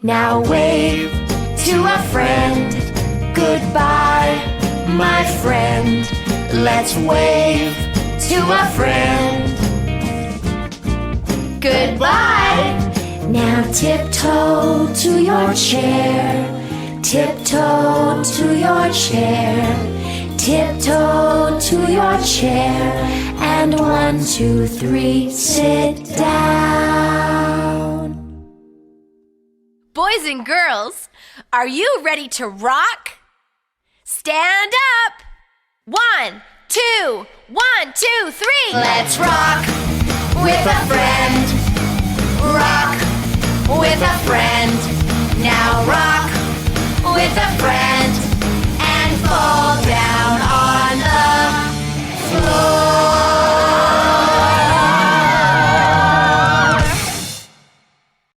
Now wave to a friend. Goodbye, my friend. Let's wave to a friend. Goodbye. Now tiptoe to your chair. Tiptoe to your chair. Tiptoe to your chair. And 1, 2, 3, sit down. Boys and girls, are you ready to rock? Stand up. 1, 2, 1, 2, 3. Let's rock with a friend. Rock with a friend. Now rock with a friend.